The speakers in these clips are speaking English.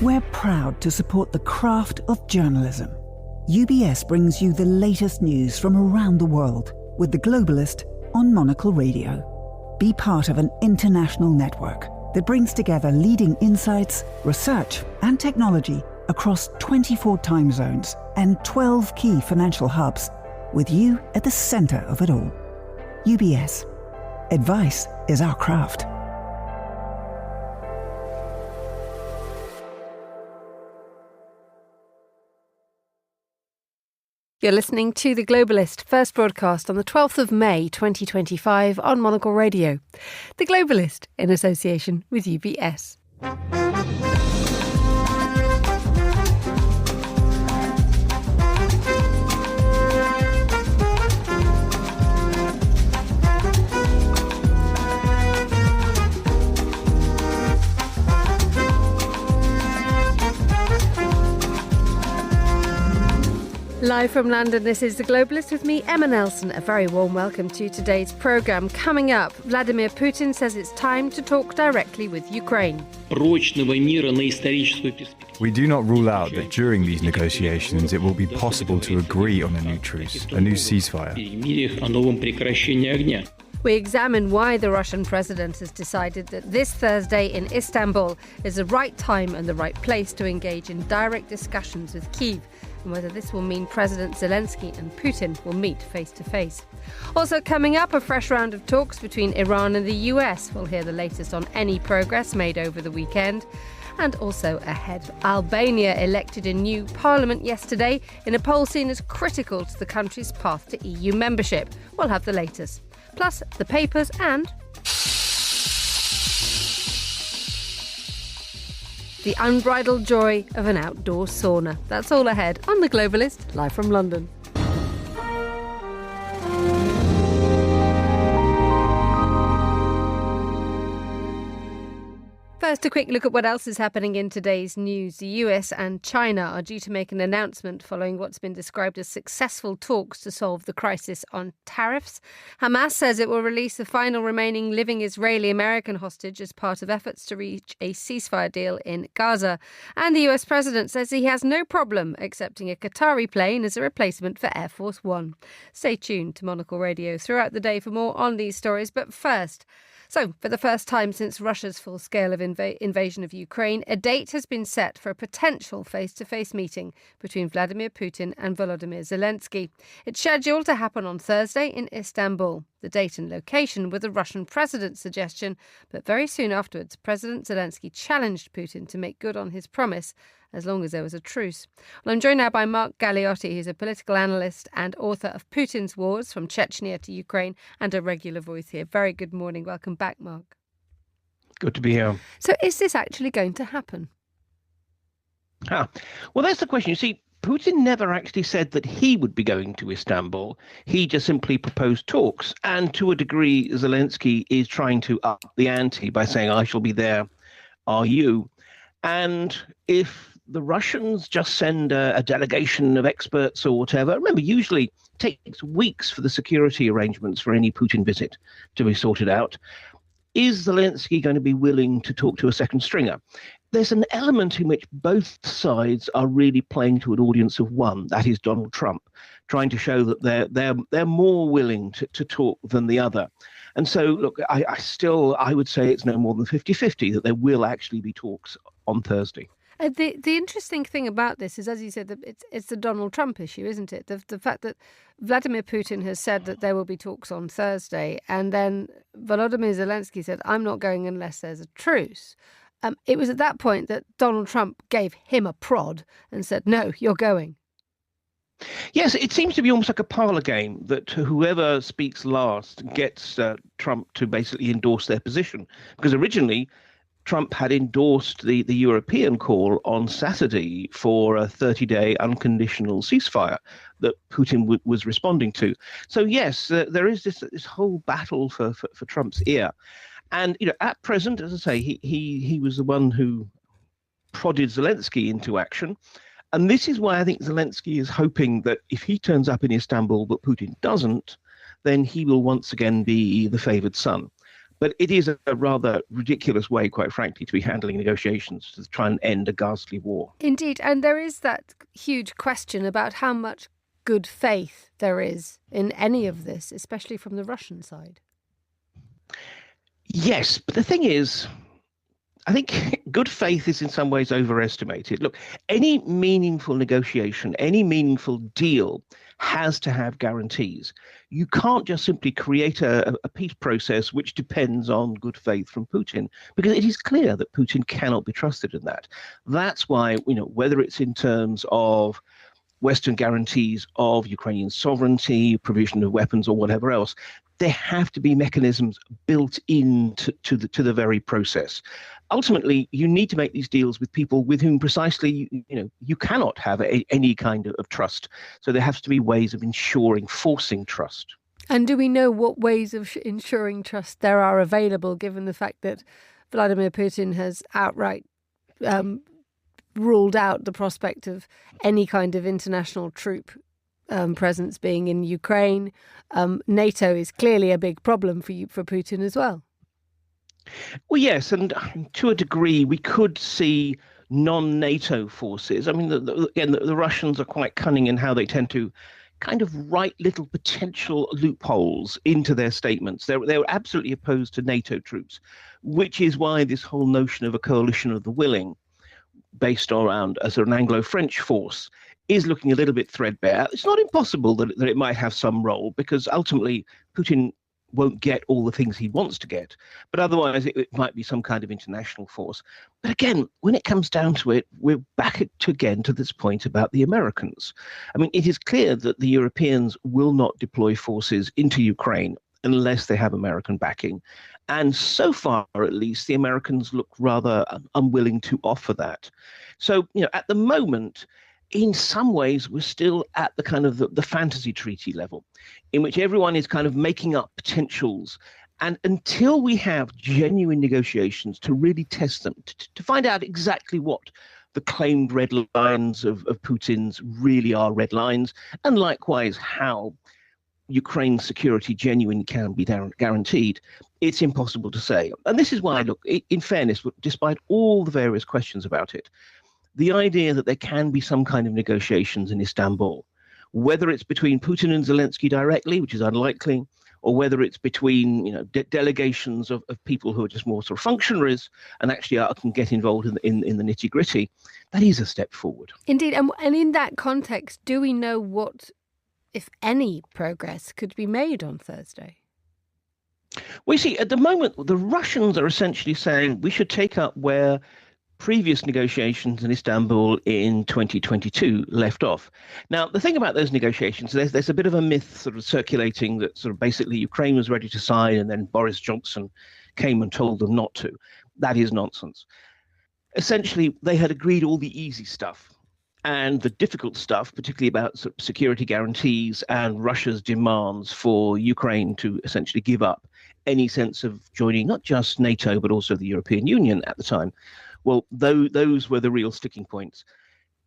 We're proud to support the craft of journalism. UBS brings you the latest news from around the world with The Globalist on Monocle Radio. Be part of an international network that brings together leading insights, research and technology across 24 time zones and 12 key financial hubs, with you at the centre of it all. UBS. Advice is our craft. You're listening to The Globalist, first broadcast on the 12th of May 2025 on Monocle Radio. The Globalist in association with UBS. Live from London, this is The Globalist with me, Emma Nelson. A very warm welcome to today's programme. Coming up, Vladimir Putin says it's time to talk directly with Ukraine. We do not rule out that during these negotiations it will be possible to agree on a new truce, a new ceasefire. We examine why the Russian president has decided that this Thursday in Istanbul is the right time and the right place to engage in direct discussions with Kyiv, and whether this will mean President Zelensky and Putin will meet face-to-face. Also coming up, a fresh round of talks between Iran and the US. We'll hear the latest on any progress made over the weekend. And also ahead, Albania elected a new parliament yesterday in a poll seen as critical to the country's path to EU membership. We'll have the latest. Plus the papers and the unbridled joy of an outdoor sauna. That's all ahead on The Globalist, live from London. First, a quick look at what else is happening in today's news. The US and China are due to make an announcement following what's been described as successful talks to solve the crisis on tariffs. Hamas says it will release the final remaining living Israeli-American hostage as part of efforts to reach a ceasefire deal in Gaza. And the US president says he has no problem accepting a Qatari plane as a replacement for Air Force One. Stay tuned to Monocle Radio throughout the day for more on these stories. But first, so, for the first time since Russia's full-scale invasion of Ukraine, a date has been set for a potential face-to-face meeting between Vladimir Putin and Volodymyr Zelensky. It's scheduled to happen on Thursday in Istanbul. The date and location were the Russian president's suggestion, but very soon afterwards, President Zelensky challenged Putin to make good on his promise as long as there was a truce. Well, I'm joined now by Mark Galeotti, who's a political analyst and author of Putin's Wars from Chechnya to Ukraine and a regular voice here. Very good morning. Welcome back, Mark. Good to be here. So is this actually going to happen? Well, that's the question. You see, Putin never actually said that he would be going to Istanbul. He just simply proposed talks. And to a degree, Zelensky is trying to up the ante by saying, I shall be there, are you? And if the Russians just send a delegation of experts or whatever, remember, usually it takes weeks for the security arrangements for any Putin visit to be sorted out. Is Zelensky going to be willing to talk to a second stringer? There's an element in which both sides are really playing to an audience of one, that is Donald Trump, trying to show that they're more willing to talk than the other. And so, look, I would say it's no more than 50-50 that there will actually be talks on Thursday. The interesting thing about this is, as you said, that it's the Donald Trump issue, isn't it? The fact that Vladimir Putin has said that there will be talks on Thursday, and then Volodymyr Zelensky said, I'm not going unless there's a truce. It was at that point that Donald Trump gave him a prod and said, no, you're going. Yes, it seems to be almost like a parlor game that whoever speaks last gets Trump to basically endorse their position. Because originally, Trump had endorsed the European call on Saturday for a 30-day unconditional ceasefire that Putin was responding to. So, yes, there is this whole battle for Trump's ear. And, you know, at present, as I say, he was the one who prodded Zelensky into action. And this is why I think Zelensky is hoping that if he turns up in Istanbul but Putin doesn't, then he will once again be the favoured son. But it is a rather ridiculous way, quite frankly, to be handling negotiations to try and end a ghastly war. Indeed. And there is that huge question about how much good faith there is in any of this, especially from the Russian side. Yes, but the thing is, I think good faith is in some ways overestimated. Look, any meaningful negotiation, any meaningful deal has to have guarantees. You can't just simply create a peace process which depends on good faith from Putin, because it is clear that Putin cannot be trusted in that. That's why, whether it's in terms of Western guarantees of Ukrainian sovereignty, provision of weapons or whatever else, there have to be mechanisms built into the very process. Ultimately, you need to make these deals with people with whom precisely you cannot have any kind of trust. So there has to be ways of forcing trust. And do we know what ways of ensuring trust there are available, given the fact that Vladimir Putin has outright ruled out the prospect of any kind of international troop presence being in Ukraine? NATO is clearly a big problem for Putin as well. Well, yes, and to a degree, we could see non-NATO forces. I mean, the Russians are quite cunning in how they tend to kind of write little potential loopholes into their statements. They're absolutely opposed to NATO troops, which is why this whole notion of a coalition of the willing, based around a sort of an Anglo-French force, is looking a little bit threadbare. It's not impossible that it might have some role, because ultimately Putin won't get all the things he wants to get, but otherwise it might be some kind of international force. But again, when it comes down to it, we're back again to this point about the Americans. I mean, it is clear that the Europeans will not deploy forces into Ukraine unless they have American backing. And so far, at least, the Americans look rather unwilling to offer that. So, at the moment, in some ways, we're still at the kind of the fantasy treaty level, in which everyone is kind of making up potentials. And until we have genuine negotiations to really test them, to find out exactly what the claimed red lines of Putin's really are red lines, and likewise how Ukraine's security genuinely can be guaranteed, it's impossible to say. And this is why, look, in fairness, despite all the various questions about it, the idea that there can be some kind of negotiations in Istanbul, whether it's between Putin and Zelensky directly, which is unlikely, or whether it's between delegations of people who are just more sort of functionaries and actually can get involved in the nitty-gritty, that is a step forward. Indeed. And in that context, do we know what, if any, progress could be made on Thursday? Well, you see, at the moment, the Russians are essentially saying we should take up where previous negotiations in Istanbul in 2022 left off. Now, the thing about those negotiations, there's a bit of a myth sort of circulating that sort of basically Ukraine was ready to sign and then Boris Johnson came and told them not to. That is nonsense. Essentially, they had agreed all the easy stuff, and the difficult stuff, particularly about sort of security guarantees and Russia's demands for Ukraine to essentially give up any sense of joining not just NATO, but also the European Union at the time. Well, those were the real sticking points.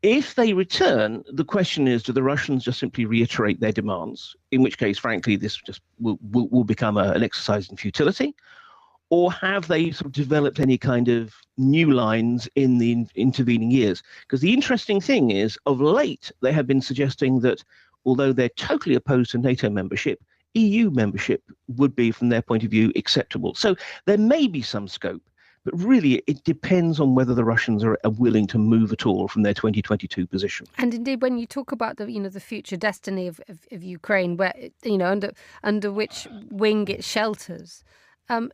If they return, the question is, do the Russians just simply reiterate their demands, in which case, frankly, this just will become an exercise in futility? Or have they sort of developed any kind of new lines in the intervening years? Because the interesting thing is, of late, they have been suggesting that although they're totally opposed to NATO membership, EU membership would be, from their point of view, acceptable. So there may be some scope. But really, it depends on whether the Russians are willing to move at all from their 2022 position. And indeed, when you talk about the future destiny of Ukraine, where under which wing it shelters,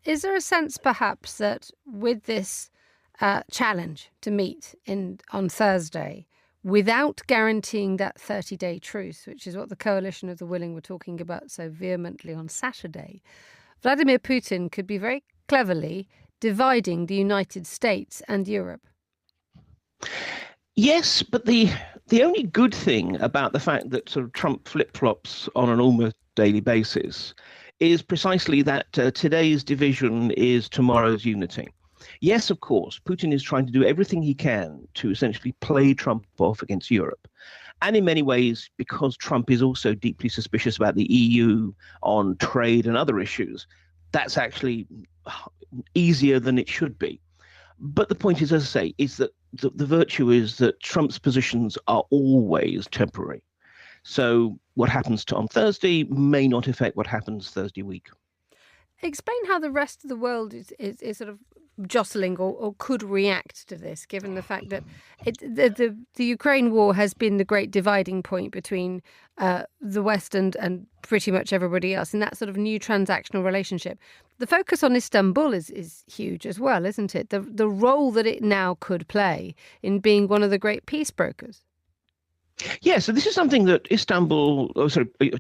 is there a sense perhaps that with this challenge to meet on Thursday, without guaranteeing that 30-day truce, which is what the coalition of the willing were talking about so vehemently on Saturday, Vladimir Putin could be very cleverly dividing the United States and Europe? Yes, but the only good thing about the fact that sort of Trump flip-flops on an almost daily basis is precisely that today's division is tomorrow's unity. Yes, of course, Putin is trying to do everything he can to essentially play Trump off against Europe. And in many ways, because Trump is also deeply suspicious about the EU on trade and other issues, that's actually easier than it should be. But the point is, as I say, is that the virtue is that Trump's positions are always temporary. So what happens on Thursday may not affect what happens Thursday week. Explain how the rest of the world is sort of jostling or could react to this, given the fact that the Ukraine war has been the great dividing point between the West and pretty much everybody else in that sort of new transactional relationship. The focus on Istanbul is huge as well, isn't it? The role that it now could play in being one of the great peace brokers. Yeah, so this is something that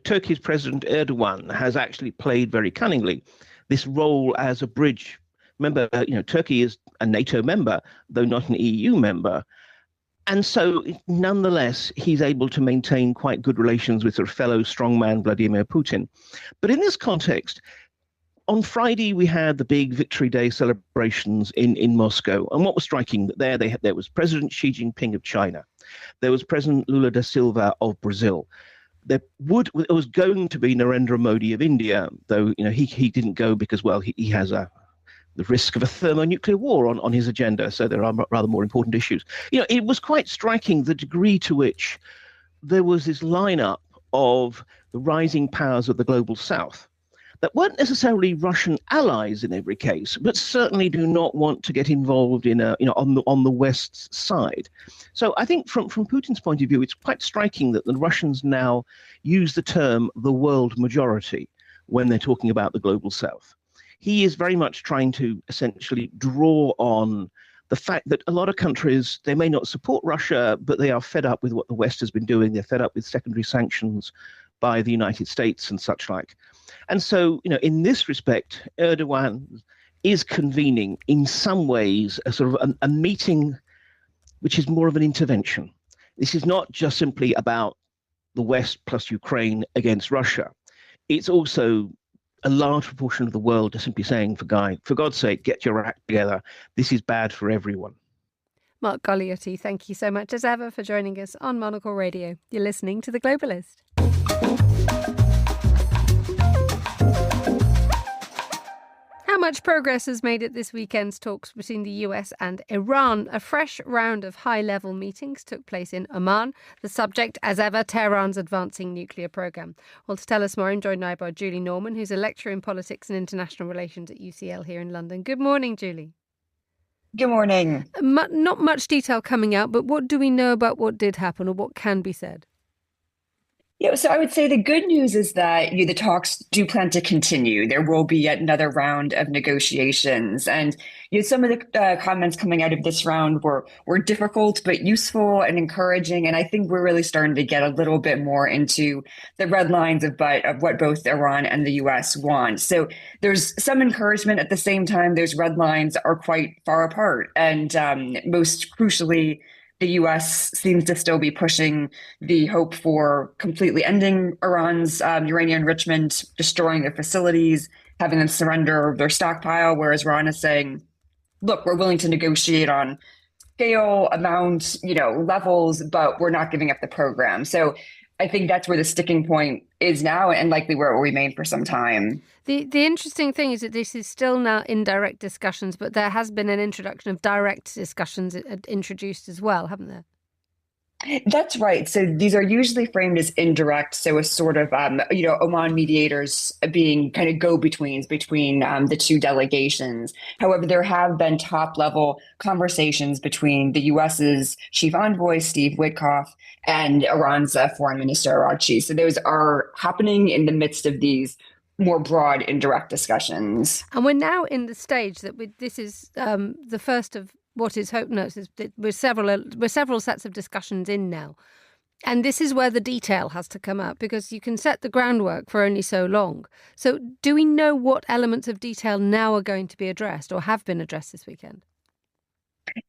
Turkey's President Erdogan has actually played very cunningly, this role as a bridge. Remember, Turkey is a NATO member, though not an EU member. And so, nonetheless, he's able to maintain quite good relations with her fellow strongman, Vladimir Putin. But in this context, on Friday, we had the big Victory Day celebrations in Moscow. And what was striking, that there was President Xi Jinping of China. There was President Lula da Silva of Brazil. There was going to be Narendra Modi of India, though he didn't go because, well, he has the risk of a thermonuclear war on his agenda. So there are rather more important issues. It was quite striking the degree to which there was this lineup of the rising powers of the global South that weren't necessarily Russian allies in every case, but certainly do not want to get involved in on the West's side. So I think from Putin's point of view, it's quite striking that the Russians now use the term the world majority when they're talking about the global South. He is very much trying to essentially draw on the fact that a lot of countries, they may not support Russia, but they are fed up with what the West has been doing. They're fed up with secondary sanctions by the United States and such like. And so, in this respect, Erdogan is convening in some ways a sort of a meeting which is more of an intervention. This is not just simply about the West plus Ukraine against Russia. It's also a large proportion of the world are simply saying, for God's sake, get your act together. This is bad for everyone. Mark Goliaty, thank you so much as ever for joining us on Monocle Radio. You're listening to The Globalist. How much progress has made at this weekend's talks between the US and Iran? A fresh round of high-level meetings took place in Oman. The subject, as ever, Tehran's advancing nuclear programme. Well, to tell us more, I'm joined now by Julie Norman, who's a lecturer in politics and international relations at UCL here in London. Good morning, Julie. Good morning. Not much detail coming out, but what do we know about what did happen or what can be said? Yeah, so I would say the good news is that the talks do plan to continue. There will be yet another round of negotiations. And some of the comments coming out of this round were difficult, but useful and encouraging. And I think we're really starting to get a little bit more into the red lines of what both Iran and the US want. So there's some encouragement. At the same time, those red lines are quite far apart. And most crucially, the U.S. seems to still be pushing the hope for completely ending Iran's uranium enrichment, destroying their facilities, having them surrender their stockpile, whereas Iran is saying, look, we're willing to negotiate on scale, amount, levels, but we're not giving up the program. So I think that's where the sticking point is now and likely where it will remain for some time. The interesting thing is that this is still now indirect discussions, but there has been an introduction of direct discussions introduced as well, haven't there? That's right. So these are usually framed as indirect. So a sort of, Oman mediators being kind of go-betweens between the two delegations. However, there have been top-level conversations between the U.S.'s chief envoy, Steve Witkoff, and Iran's foreign minister, Araghchi. So those are happening in the midst of these more broad indirect discussions. And we're now in the stage that this is the first of what is hope. No, we're several sets of discussions in now. And this is where the detail has to come out, because you can set the groundwork for only so long. So do we know what elements of detail now are going to be addressed or have been addressed this weekend?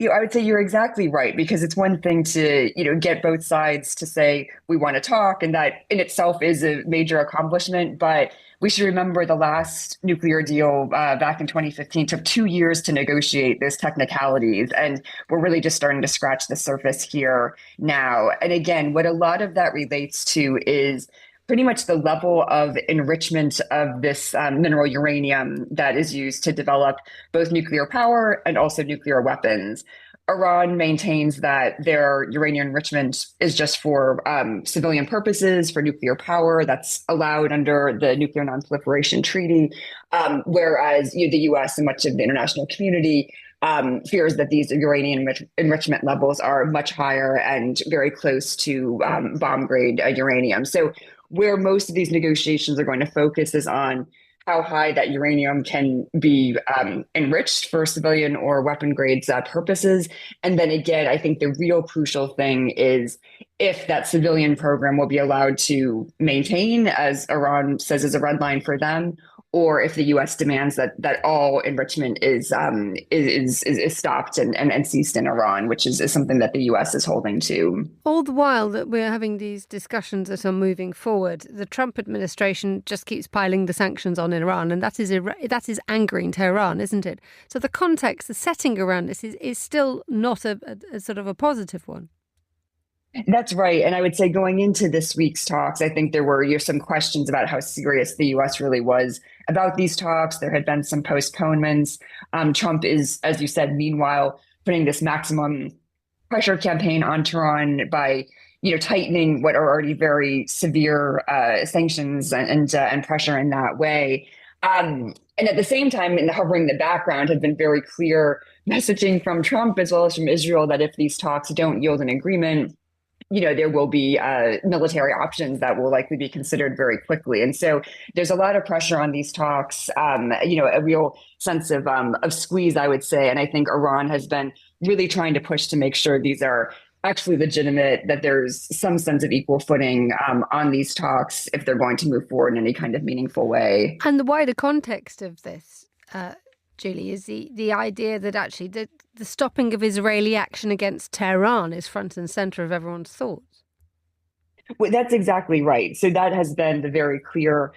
I would say you're exactly right, because it's one thing to, get both sides to say we want to talk, and that in itself is a major accomplishment. But we should remember the last nuclear deal back in 2015 took 2 years to negotiate those technicalities. And we're really just starting to scratch the surface here now. And again, what a lot of that relates to is pretty much the level of enrichment of this mineral uranium that is used to develop both nuclear power and also nuclear weapons. Iran maintains that their uranium enrichment is just for civilian purposes, for nuclear power. That's allowed under the Nuclear Non-Proliferation Treaty, whereas the U.S. and much of the international community fears that these uranium enrichment levels are much higher and very close to bomb-grade uranium. So where most of these negotiations are going to focus is on how high that uranium can be enriched for civilian or weapon grades purposes. And then again, I think the real crucial thing is if that civilian program will be allowed to maintain, as Iran says is a red line for them, or if the U.S. demands that all enrichment is stopped and ceased in Iran, which is something that the U.S. is holding to. All the while that we're having these discussions that are moving forward, the Trump administration just keeps piling the sanctions on Iran, and that is angering Tehran, isn't it? So the context, the setting around this is still not a sort of a positive one. That's right. And I would say going into this week's talks, I think there were some questions about how serious the U.S. really was about these talks. There had been some postponements. Trump is, as you said, meanwhile, putting this maximum pressure campaign on Tehran by tightening what are already very severe sanctions and pressure in that way. And at the same time, hovering in the background had been very clear messaging from Trump as well as from Israel that if these talks don't yield an agreement, there will be military options that will likely be considered very quickly. And so there's a lot of pressure on these talks, a real sense of squeeze, I would say. And I think Iran has been really trying to push to make sure these are actually legitimate, that there's some sense of equal footing on these talks if they're going to move forward in any kind of meaningful way. And the wider context of this, Julie, is the idea that actually the stopping of Israeli action against Tehran is front and center of everyone's thoughts. Well, that's exactly right. So that has been the very clear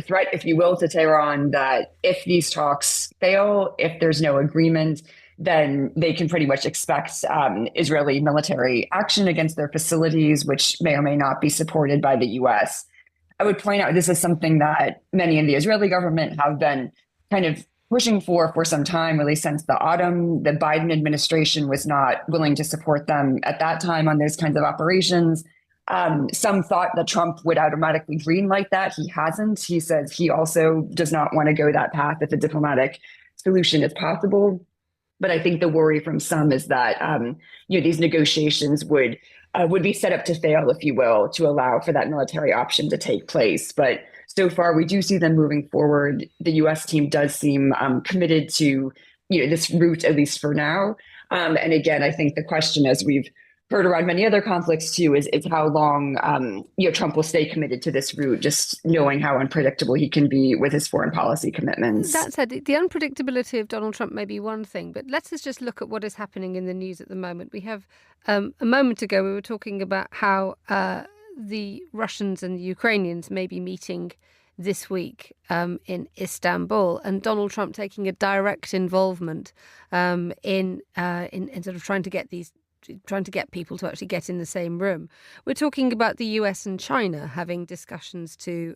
threat, if you will, to Tehran, that if these talks fail, if there's no agreement, then they can pretty much expect Israeli military action against their facilities, which may or may not be supported by the U.S. I would point out this is something that many in the Israeli government have been kind of pushing for some time, really since the autumn. The Biden administration was not willing to support them at that time on those kinds of operations. Some thought that Trump would automatically greenlight that. He hasn't. He says he also does not want to go that path if a diplomatic solution is possible. But I think the worry from some is that these negotiations would be set up to fail, if you will, to allow for that military option to take place. But so far, we do see them moving forward. The U.S. team does seem committed to this route, at least for now. And again, I think the question, as we've heard around many other conflicts too, is how long Trump will stay committed to this route, just knowing how unpredictable he can be with his foreign policy commitments. That said, the unpredictability of Donald Trump may be one thing, but let's just look at what is happening in the news at the moment. We have a moment ago, we were talking about how the Russians and the Ukrainians may be meeting this week in Istanbul, and Donald Trump taking a direct involvement in sort of trying to get people to actually get in the same room. We're talking about the US and China having discussions to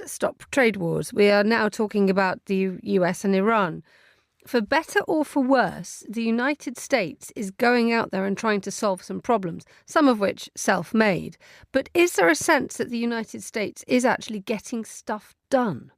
stop trade wars. We are now talking about the US and Iran. For better or for worse, the United States is going out there and trying to solve some problems, some of which self-made. But is there a sense that the United States is actually getting stuff done?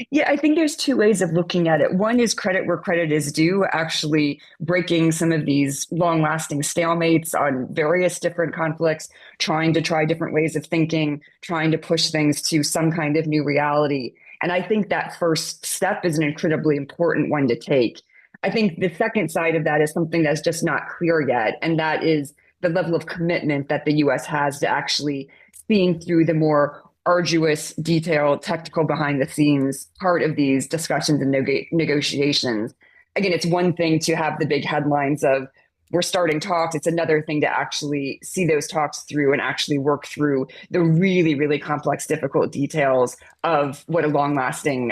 Yeah, I think there's two ways of looking at it. One is credit where credit is due, actually breaking some of these long-lasting stalemates on various different conflicts, trying to try different ways of thinking, trying to push things to some kind of new reality. And I think that first step is an incredibly important one to take. I think the second side of that is something that's just not clear yet, and that is the level of commitment that the U.S. has to actually seeing through the more arduous, detailed, technical behind-the-scenes part of these discussions and negotiations. Again, it's one thing to have the big headlines of we're starting talks. It's another thing to actually see those talks through and actually work through the really, really complex, difficult details of what a long-lasting,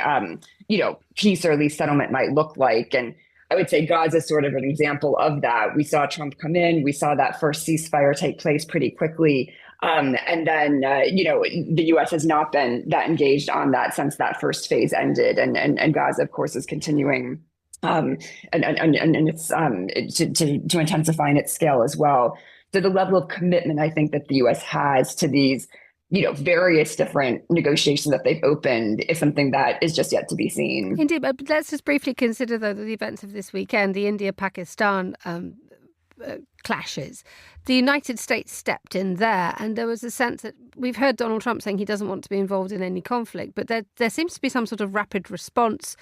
peace or at least settlement might look like. And I would say Gaza is sort of an example of that. We saw Trump come in. We saw that first ceasefire take place pretty quickly. And then, the U.S. has not been that engaged on that since that first phase ended. And Gaza, of course, is continuing and it's to intensify in its scale as well. So the level of commitment I think that the U.S. has to these, various different negotiations that they've opened is something that is just yet to be seen. Indeed, but let's just briefly consider, though, the events of this weekend, the India-Pakistan clashes. The United States stepped in there, and there was a sense that we've heard Donald Trump saying he doesn't want to be involved in any conflict, but there seems to be some sort of rapid response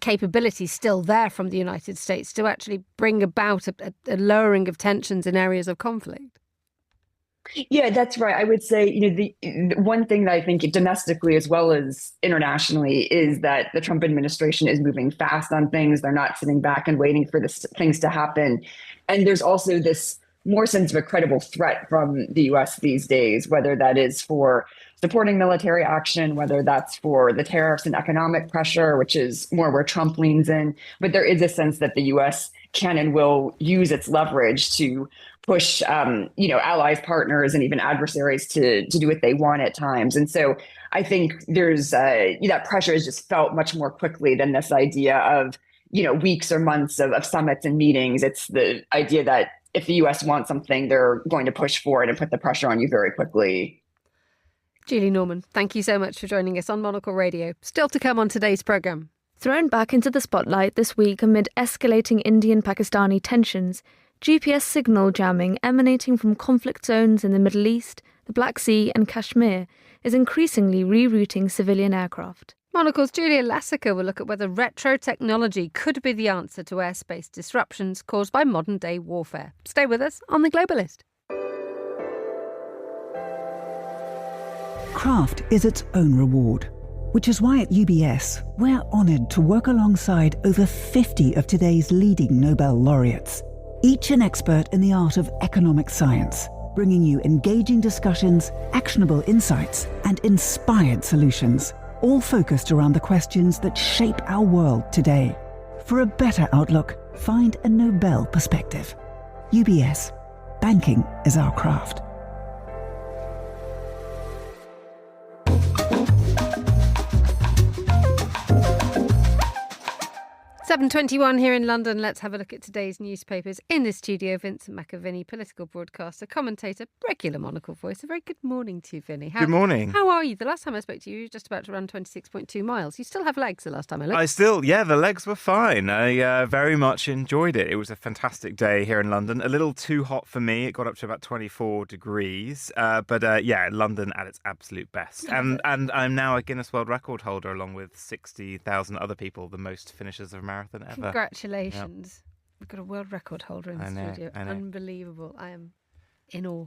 capability still there from the United States to actually bring about a lowering of tensions in areas of conflict. Yeah, that's right. I would say, the one thing that I think domestically as well as internationally is that the Trump administration is moving fast on things. They're not sitting back and waiting for things to happen. And there's also this more sense of a credible threat from the U.S. these days, whether that is for supporting military action, whether that's for the tariffs and economic pressure, which is more where Trump leans in. But there is a sense that the U.S. can and will use its leverage to push, allies, partners, and even adversaries to do what they want at times. And so I think there's that pressure is just felt much more quickly than this idea of, weeks or months of summits and meetings. It's the idea that if the U.S. wants something, they're going to push for it and put the pressure on you very quickly. Julie Norman, thank you so much for joining us on Monocle Radio. Still to come on today's programme. Thrown back into the spotlight this week amid escalating Indian-Pakistani tensions, GPS signal jamming emanating from conflict zones in the Middle East, the Black Sea and Kashmir is increasingly rerouting civilian aircraft. Monocle's Julia Lassica will look at whether retro technology could be the answer to airspace disruptions caused by modern-day warfare. Stay with us on The Globalist. Craft is its own reward, which is why at UBS we're honoured to work alongside over 50 of today's leading Nobel laureates, each an expert in the art of economic science, bringing you engaging discussions, actionable insights, and inspired solutions, all focused around the questions that shape our world today. For a better outlook, find a Nobel perspective. UBS. Banking is our craft. 7:21 here in London. Let's have a look at today's newspapers. In the studio, Vincent McAviney, political broadcaster, commentator, regular Monocle voice. A very good morning to you, Vinny. Good morning. How are you? The last time I spoke to you, you were just about to run 26.2 miles. You still have legs the last time I looked. The legs were fine. I very much enjoyed it. It was a fantastic day here in London. A little too hot for me. It got up to about 24 degrees. London at its absolute best. And I'm now a Guinness World Record holder along with 60,000 other people, the most finishes of a marathon ever. Congratulations. Yep. We've got a world record holder in the studio. I know. Unbelievable. I am in awe.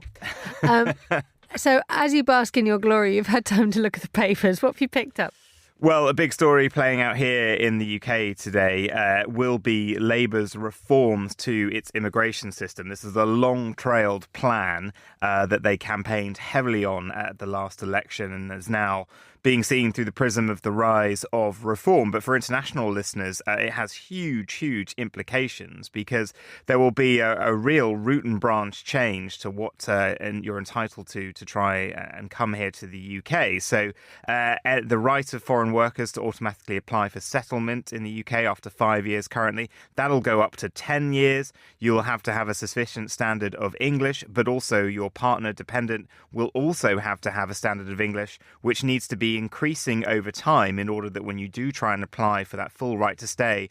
So as you bask in your glory, you've had time to look at the papers. What have you picked up? Well, a big story playing out here in the UK today will be Labour's reforms to its immigration system. This is a long-trailed plan that they campaigned heavily on at the last election and is now being seen through the prism of the rise of reform. But for international listeners, it has huge implications because there will be a real root and branch change to what you're entitled to try and come here to the UK. So the right of foreign workers to automatically apply for settlement in the UK after 5 years currently, that'll go up to 10 years. You'll have to have a sufficient standard of English, but also your partner dependent will also have to have a standard of English, which needs to be increasing over time in order that when you do try and apply for that full right to stay,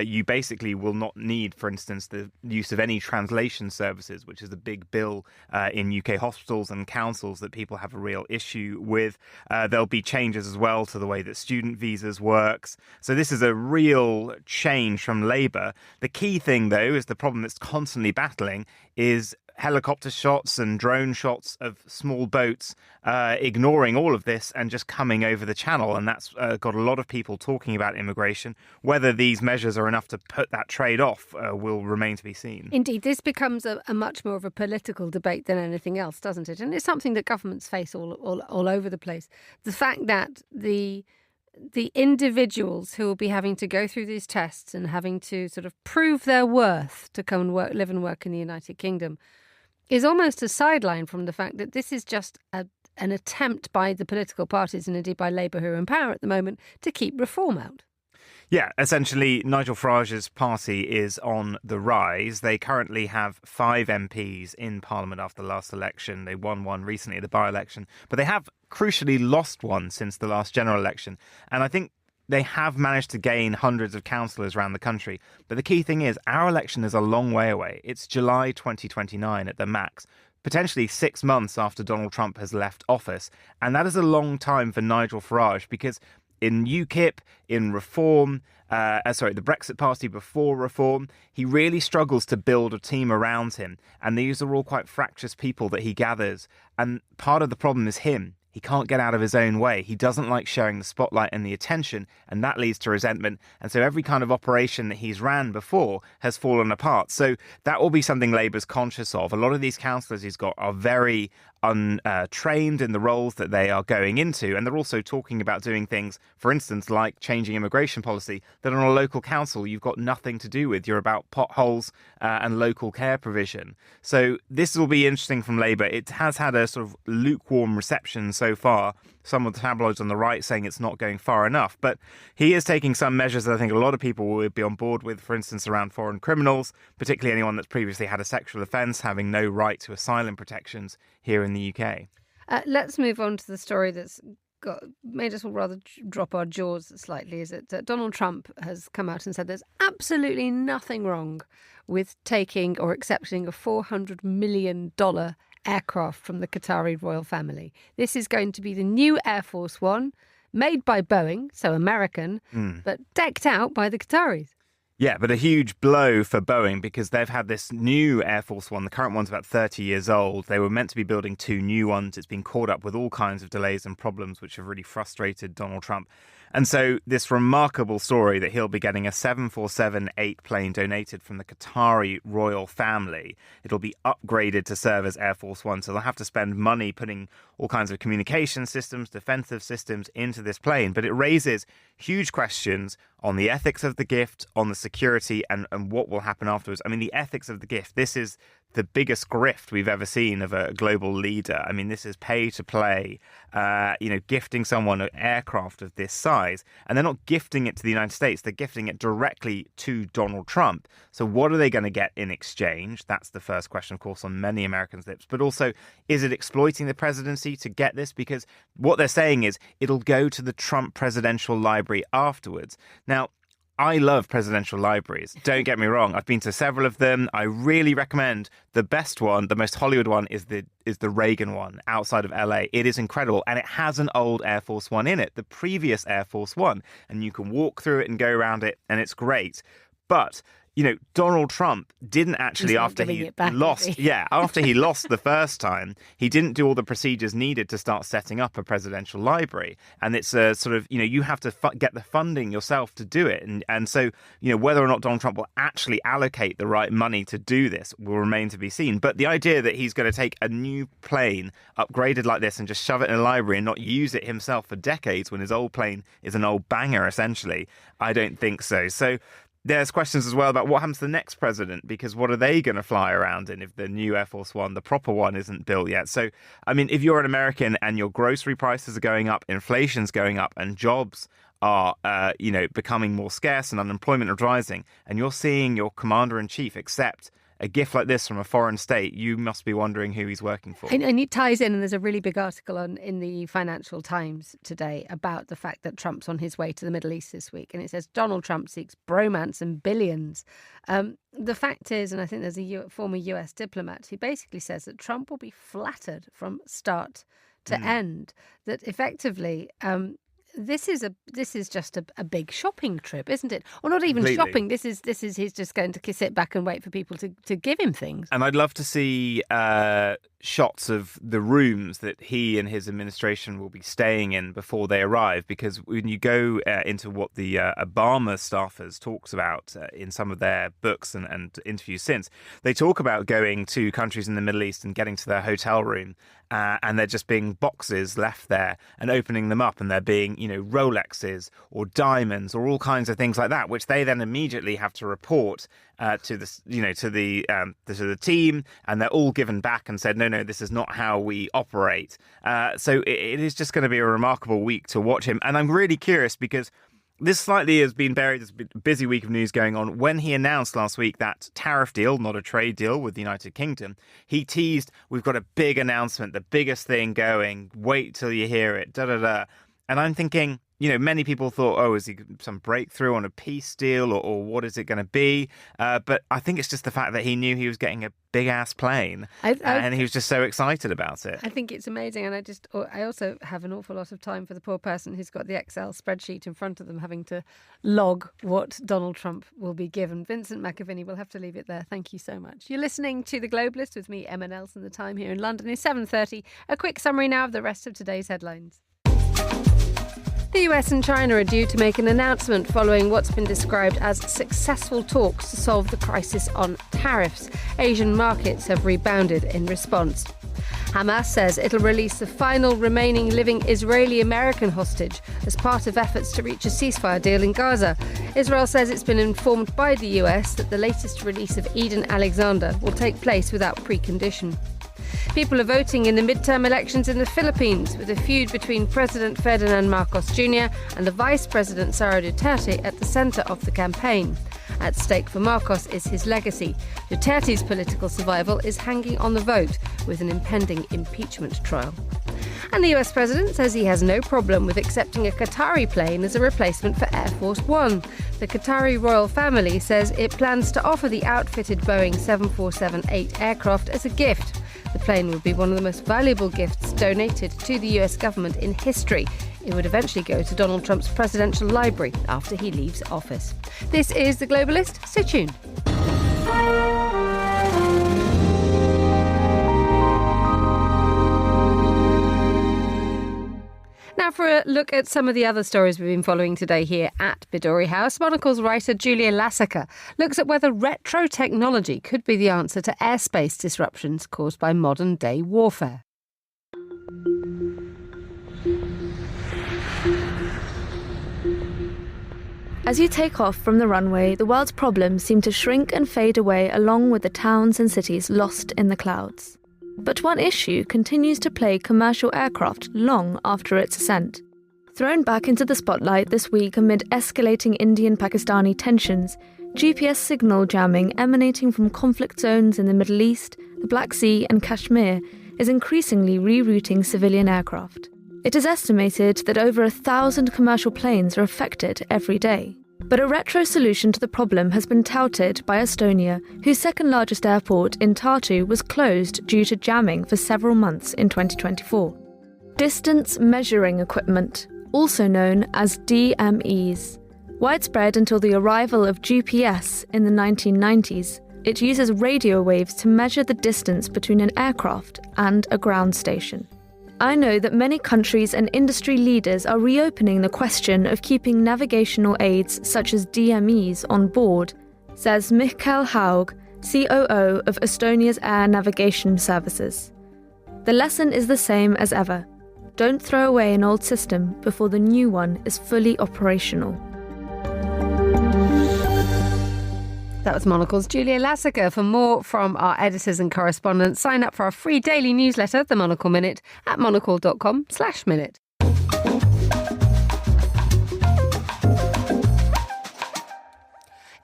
you basically will not need, for instance, the use of any translation services, which is a big bill in UK hospitals and councils that people have a real issue with. There'll be changes as well to the way that student visas works. So this is a real change from Labour. The key thing, though, is the problem that's constantly battling is helicopter shots and drone shots of small boats ignoring all of this and just coming over the channel. And that's got a lot of people talking about immigration. Whether these measures are enough to put that trade off will remain to be seen. Indeed, this becomes a much more of a political debate than anything else, doesn't it? And it's something that governments face all over the place. The fact that the individuals who will be having to go through these tests and having to sort of prove their worth to come and live and work in the United Kingdom is almost a sideline from the fact that this is just an attempt by the political parties and indeed by Labour, who are in power at the moment, to keep reform out. Yeah, essentially, Nigel Farage's party is on the rise. They currently have 5 MPs in Parliament after the last election. They won one recently at the by-election, but they have crucially lost one since the last general election. And I think they have managed to gain hundreds of councillors around the country. But the key thing is, our election is a long way away. It's July 2029 at the max, potentially 6 months after Donald Trump has left office. And that is a long time for Nigel Farage, because in UKIP, in Reform, the Brexit Party before Reform, he really struggles to build a team around him. And these are all quite fractious people that he gathers. And part of the problem is him. He can't get out of his own way. He doesn't like sharing the spotlight and the attention, and that leads to resentment. And so every kind of operation that he's ran before has fallen apart. So that will be something Labour's conscious of. A lot of these councillors he's got are very untrained in the roles that they are going into. And they're also talking about doing things, for instance, like changing immigration policy, that on a local council you've got nothing to do with. You're about potholes and local care provision. So this will be interesting from Labour. It has had a sort of lukewarm reception so far. Some of the tabloids on the right saying it's not going far enough. But he is taking some measures that I think a lot of people will be on board with, for instance, around foreign criminals, particularly anyone that's previously had a sexual offence having no right to asylum protections here in the UK. Let's move on to the story that's made us all rather drop our jaws slightly. Is that Donald Trump has come out and said there's absolutely nothing wrong with taking or accepting a $400 million aircraft from the Qatari royal family. This is going to be the new Air Force One, made by Boeing, so American, but decked out by the Qataris. Yeah, but a huge blow for Boeing, because they've had this new Air Force One. The current one's about 30 years old. They were meant to be building 2 new ones. It's been caught up with all kinds of delays and problems, which have really frustrated Donald Trump. And so this remarkable story that he'll be getting a 747-8 plane donated from the Qatari royal family. It'll be upgraded to serve as Air Force One. So they'll have to spend money putting all kinds of communication systems, defensive systems into this plane. But it raises huge questions on the ethics of the gift, on the security, and what will happen afterwards. I mean, the ethics of the gift, this is the biggest grift we've ever seen of a global leader. I mean, this is pay to play, gifting someone an aircraft of this size. And they're not gifting it to the United States. They're gifting it directly to Donald Trump. So what are they going to get in exchange? That's the first question, of course, on many Americans' lips. But also, is it exploiting the presidency to get this? Because what they're saying is it'll go to the Trump Presidential Library afterwards. Now, I love presidential libraries. Don't get me wrong. I've been to several of them. I really recommend the best one, the most Hollywood one, is the Reagan one outside of LA. It is incredible. And it has an old Air Force One in it, the previous Air Force One. And you can walk through it and go around it, and it's great. But Donald Trump didn't actually, after he lost the first time, he didn't do all the procedures needed to start setting up a presidential library. And it's a sort of, you have to get the funding yourself to do it. And so, whether or not Donald Trump will actually allocate the right money to do this will remain to be seen. But the idea that he's going to take a new plane upgraded like this and just shove it in a library and not use it himself for decades when his old plane is an old banger, essentially, I don't think so. So there's questions as well about what happens to the next president, because what are they going to fly around in if the new Air Force One, the proper one, isn't built yet? So, I mean, if you're an American and your grocery prices are going up, inflation's going up, and jobs are, becoming more scarce and unemployment is rising, and you're seeing your commander-in-chief accept a gift like this from a foreign state, you must be wondering who he's working for. And it ties in, and there's a really big article in the Financial Times today about the fact that Trump's on his way to the Middle East this week. And it says Donald Trump seeks bromance and billions. The fact is, and I think there's a former US diplomat who basically says that Trump will be flattered from start to end, that effectively this is just a big shopping trip, isn't it? Or not even shopping. This is he's just going to sit back and wait for people to give him things. And I'd love to see shots of the rooms that he and his administration will be staying in before they arrive, because when you go into what the Obama staffers talks about in some of their books and interviews since, they talk about going to countries in the Middle East and getting to their hotel room and there just being boxes left there and opening them up, and there being, Rolexes or diamonds or all kinds of things like that, which they then immediately have to report to the team, and they're all given back and said, no, this is not how we operate. So it is just going to be a remarkable week to watch him. And I'm really curious because this slightly has been buried. There's been a busy week of news going on. When he announced last week that tariff deal, not a trade deal, with the United Kingdom, he teased, we've got a big announcement, the biggest thing going, wait till you hear it, da-da-da. And I'm thinking, many people thought, is he some breakthrough on a peace deal or what is it going to be? But I think it's just the fact that he knew he was getting a big-ass plane and he was just so excited about it. I think it's amazing. And I also have an awful lot of time for the poor person who's got the Excel spreadsheet in front of them having to log what Donald Trump will be given. Vincent McAviney, we'll have to leave it there. Thank you so much. You're listening to The Globalist with me, Emma Nelson. The time here in London is 7:30. A quick summary now of the rest of today's headlines. The US and China are due to make an announcement following what's been described as successful talks to solve the crisis on tariffs. Asian markets have rebounded in response. Hamas says it'll release the final remaining living Israeli-American hostage as part of efforts to reach a ceasefire deal in Gaza. Israel says it's been informed by the US that the latest release of Eden Alexander will take place without precondition. People are voting in the midterm elections in the Philippines, with a feud between President Ferdinand Marcos Jr. and the Vice President Sara Duterte at the centre of the campaign. At stake for Marcos is his legacy. Duterte's political survival is hanging on the vote, with an impending impeachment trial. And the US President says he has no problem with accepting a Qatari plane as a replacement for Air Force One. The Qatari royal family says it plans to offer the outfitted Boeing 747-8 aircraft as a gift. The plane would be one of the most valuable gifts donated to the US government in history. It would eventually go to Donald Trump's presidential library after he leaves office. This is The Globalist. Stay tuned. Now for a look at some of the other stories we've been following today here at Midori House. Monocle's writer Julia Lassica looks at whether retro technology could be the answer to airspace disruptions caused by modern-day warfare. As you take off from the runway, the world's problems seem to shrink and fade away along with the towns and cities lost in the clouds. But one issue continues to plague commercial aircraft long after its ascent. Thrown back into the spotlight this week amid escalating Indian-Pakistani tensions, GPS signal jamming emanating from conflict zones in the Middle East, the Black Sea and Kashmir is increasingly rerouting civilian aircraft. It is estimated that over 1,000 commercial planes are affected every day. But a retro solution to the problem has been touted by Estonia, whose second-largest airport in Tartu was closed due to jamming for several months in 2024. Distance measuring equipment, also known as DMEs. Widespread until the arrival of GPS in the 1990s, it uses radio waves to measure the distance between an aircraft and a ground station. I know that many countries and industry leaders are reopening the question of keeping navigational aids such as DMEs on board, says Mikael Haug, COO of Estonia's Air Navigation Services. The lesson is the same as ever. Don't throw away an old system before the new one is fully operational. That was Monocle's Julia Lassica. For more from our editors and correspondents, sign up for our free daily newsletter, The Monocle Minute, at monocle.com/minute.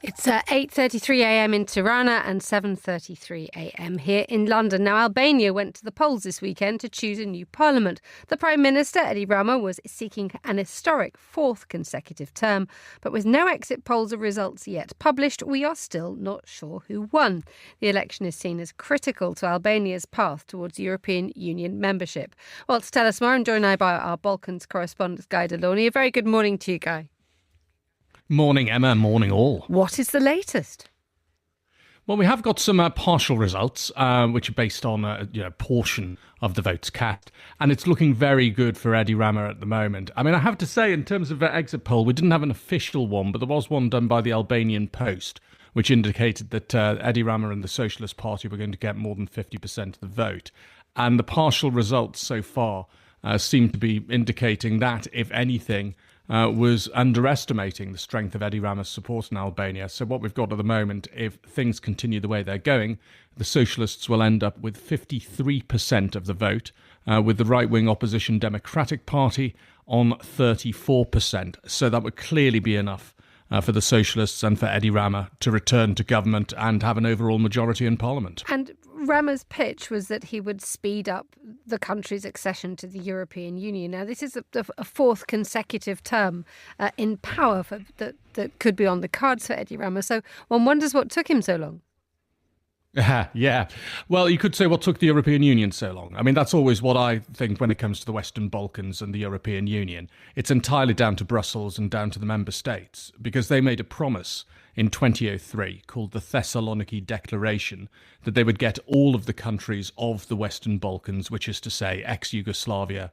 It's 8:33 a.m. in Tirana and 7:33 a.m. here in London. Now, Albania went to the polls this weekend to choose a new parliament. The Prime Minister, Edi Rama, was seeking an historic fourth consecutive term. But with no exit polls or results yet published, we are still not sure who won. The election is seen as critical to Albania's path towards European Union membership. Well, to tell us more, I'm joined now by our Balkans correspondent, Guy Delorny. A very good morning to you, Guy. Morning, Emma. Morning, all. What is the latest? Well, we have got some partial results, which are based on a portion of the votes cast, and it's looking very good for Eddie Rama at the moment. I mean, I have to say, in terms of the exit poll, we didn't have an official one, but there was one done by the Albanian Post, which indicated that Eddie Rama and the Socialist Party were going to get more than 50% of the vote. And the partial results so far seem to be indicating that, if anything, was underestimating the strength of Eddie Rama's support in Albania. So what we've got at the moment, if things continue the way they're going, the Socialists will end up with 53% of the vote, with the right-wing opposition Democratic Party on 34%. So that would clearly be enough for the Socialists and for Eddie Rama to return to government and have an overall majority in Parliament. And Rama's pitch was that he would speed up the country's accession to the European Union. Now, this is a fourth consecutive term in power that could be on the cards for Eddie Rama. So one wonders what took him so long. Yeah. Well, you could say what took the European Union so long. I mean, that's always what I think when it comes to the Western Balkans and the European Union. It's entirely down to Brussels and down to the member states, because they made a promise in 2003 called the Thessaloniki Declaration that they would get all of the countries of the Western Balkans, which is to say ex-Yugoslavia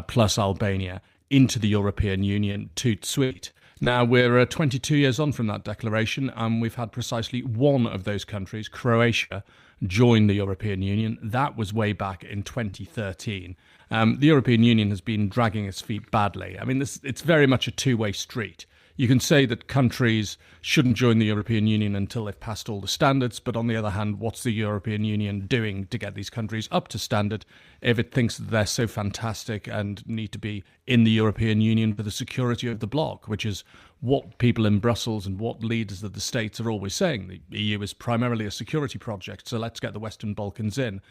plus Albania, into the European Union tout de suite. Now, we're 22 years on from that declaration, and we've had precisely one of those countries, Croatia, join the European Union. That was way back in 2013. The European Union has been dragging its feet badly. I mean, it's very much a two-way street. You can say that countries shouldn't join the European Union until they've passed all the standards, but on the other hand, what's the European Union doing to get these countries up to standard if it thinks that they're so fantastic and need to be in the European Union for the security of the bloc, which is what people in Brussels and what leaders of the states are always saying. The EU is primarily a security project, so let's get the Western Balkans in.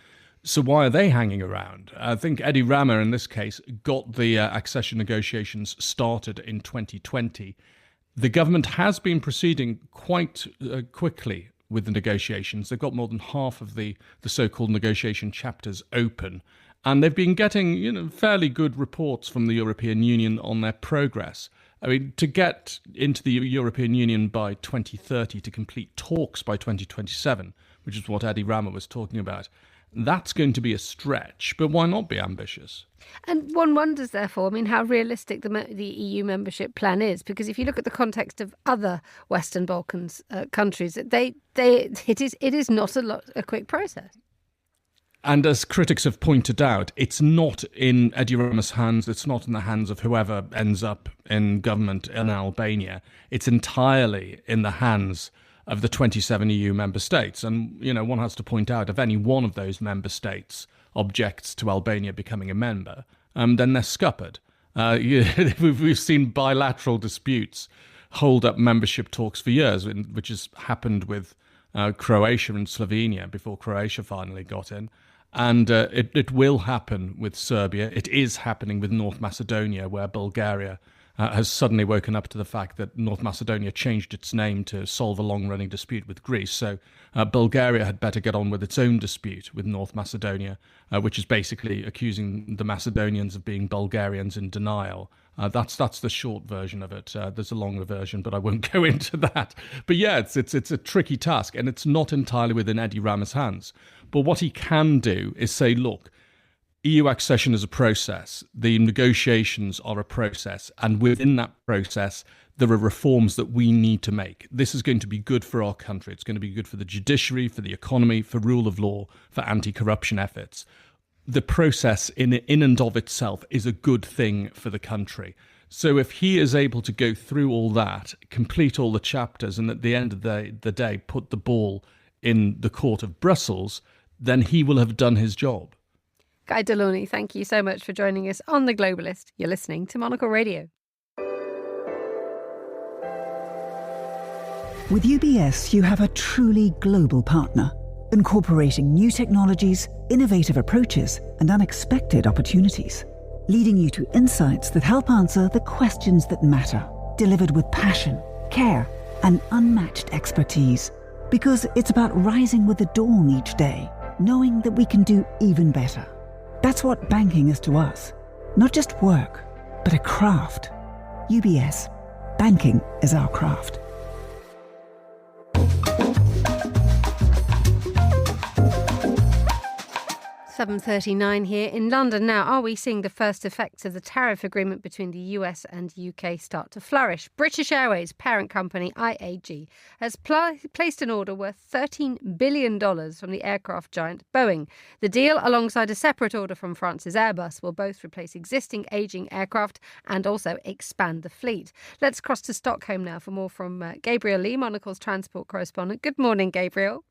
So why are they hanging around? I think Eddie Rama, in this case, got the accession negotiations started in 2020. The government has been proceeding quite quickly with the negotiations. They've got more than half of the so-called negotiation chapters open, and they've been getting fairly good reports from the European Union on their progress. I mean, to get into the European Union by 2030, to complete talks by 2027, which is what Eddie Rama was talking about, that's going to be a stretch, but why not be ambitious? And one wonders, therefore, I mean, how realistic the EU membership plan is, because if you look at the context of other Western Balkans countries, it is not a quick process. And as critics have pointed out, it's not in Eddie Rama's hands, it's not in the hands of whoever ends up in government in Albania. It's entirely in the hands of the 27 EU member states. And, one has to point out, if any one of those member states objects to Albania becoming a member, then they're scuppered. We've seen bilateral disputes hold up membership talks for years, which has happened with Croatia and Slovenia before Croatia finally got in. And it will happen with Serbia. It is happening with North Macedonia, where Bulgaria has suddenly woken up to the fact that North Macedonia changed its name to solve a long-running dispute with Greece. So Bulgaria had better get on with its own dispute with North Macedonia, which is basically accusing the Macedonians of being Bulgarians in denial. That's the short version of it. There's a longer version, but I won't go into that. But yeah, it's a tricky task, and it's not entirely within Eddie Rama's hands. But what he can do is say, look, EU accession is a process. The negotiations are a process. And within that process, there are reforms that we need to make. This is going to be good for our country. It's going to be good for the judiciary, for the economy, for rule of law, for anti-corruption efforts. The process in and of itself is a good thing for the country. So if he is able to go through all that, complete all the chapters, and at the end of the day put the ball in the court of Brussels, then he will have done his job. Guy Delorney, thank you so much for joining us on The Globalist. You're listening to Monocle Radio. With UBS, you have a truly global partner, incorporating new technologies, innovative approaches, and unexpected opportunities, leading you to insights that help answer the questions that matter, delivered with passion, care, and unmatched expertise. Because it's about rising with the dawn each day, knowing that we can do even better. That's what banking is to us. Not just work, but a craft. UBS. Banking is our craft. 7:39 here in London. Now, are we seeing the first effects of the tariff agreement between the US and UK start to flourish? British Airways parent company IAG has placed an order worth $13 billion from the aircraft giant Boeing. The deal, alongside a separate order from France's Airbus, will both replace existing ageing aircraft and also expand the fleet. Let's cross to Stockholm now for more from Gabriel Lee, Monocle's transport correspondent. Good morning, Gabriel.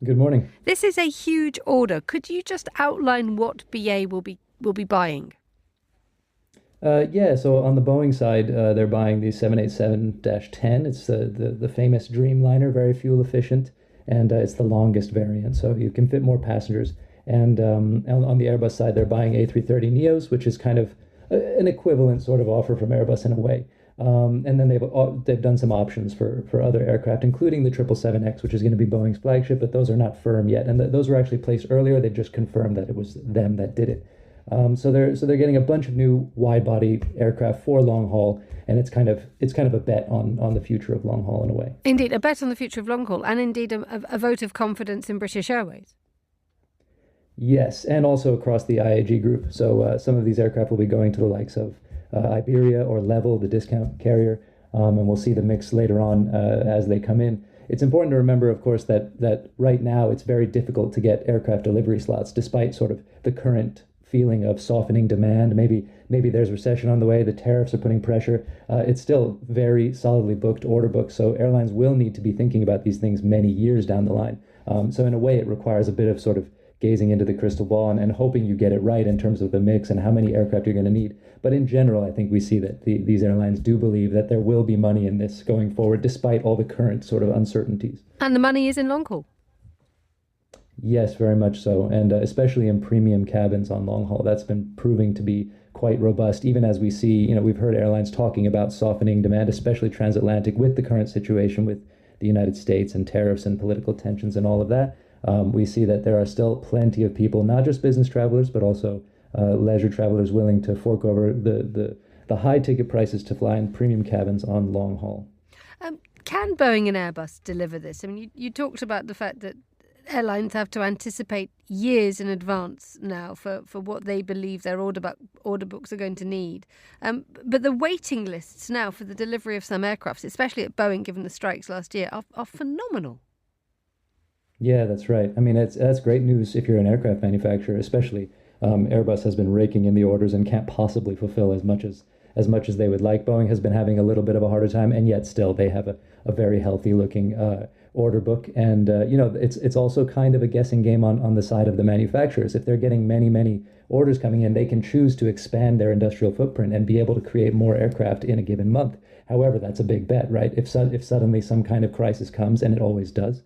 Good morning. This is a huge order. Could you just outline what BA will be buying? So on the Boeing side, they're buying the 787-10. It's the famous Dreamliner, very fuel efficient, and it's the longest variant, so you can fit more passengers. And on the Airbus side, they're buying A330neos, which is kind of an equivalent sort of offer from Airbus in a way. And then they've done some options for other aircraft, including the 777X, which is going to be Boeing's flagship, but those are not firm yet. And those were actually placed earlier. They've just confirmed that it was them that did it. So they're getting a bunch of new wide-body aircraft for long haul, and it's kind of a bet on the future of long haul in a way. Indeed, a bet on the future of long haul, and indeed a vote of confidence in British Airways. Yes, and also across the IAG group. So some of these aircraft will be going to the likes of Iberia or Level, the discount carrier, and we'll see the mix later on as they come in. It's important to remember, of course, that right now it's very difficult to get aircraft delivery slots, despite sort of the current feeling of softening demand. Maybe there's recession on the way, the tariffs are putting pressure. It's still very solidly booked order book, so airlines will need to be thinking about these things many years down the line. So in a way, it requires a bit of sort of gazing into the crystal ball and hoping you get it right in terms of the mix and how many aircraft you're going to need. But in general, I think we see that these airlines do believe that there will be money in this going forward, despite all the current sort of uncertainties. And the money is in long haul? Yes, very much so. And especially in premium cabins on long haul, that's been proving to be quite robust, even as we see, we've heard airlines talking about softening demand, especially transatlantic, with the current situation with the United States and tariffs and political tensions and all of that. We see that there are still plenty of people, not just business travelers, but also leisure travelers willing to fork over the high ticket prices to fly in premium cabins on long haul. Can Boeing and Airbus deliver this? I mean, you talked about the fact that airlines have to anticipate years in advance now for what they believe their order books are going to need. But the waiting lists now for the delivery of some aircraft, especially at Boeing, given the strikes last year, are phenomenal. Yeah, that's right. I mean, that's great news if you're an aircraft manufacturer, especially. Airbus has been raking in the orders and can't possibly fulfill as much as they would like. Boeing has been having a little bit of a harder time, and yet still they have a very healthy looking order book. And it's also kind of a guessing game on the side of the manufacturers. If they're getting many orders coming in, they can choose to expand their industrial footprint and be able to create more aircraft in a given month. However, that's a big bet, right? If suddenly some kind of crisis comes, and it always does,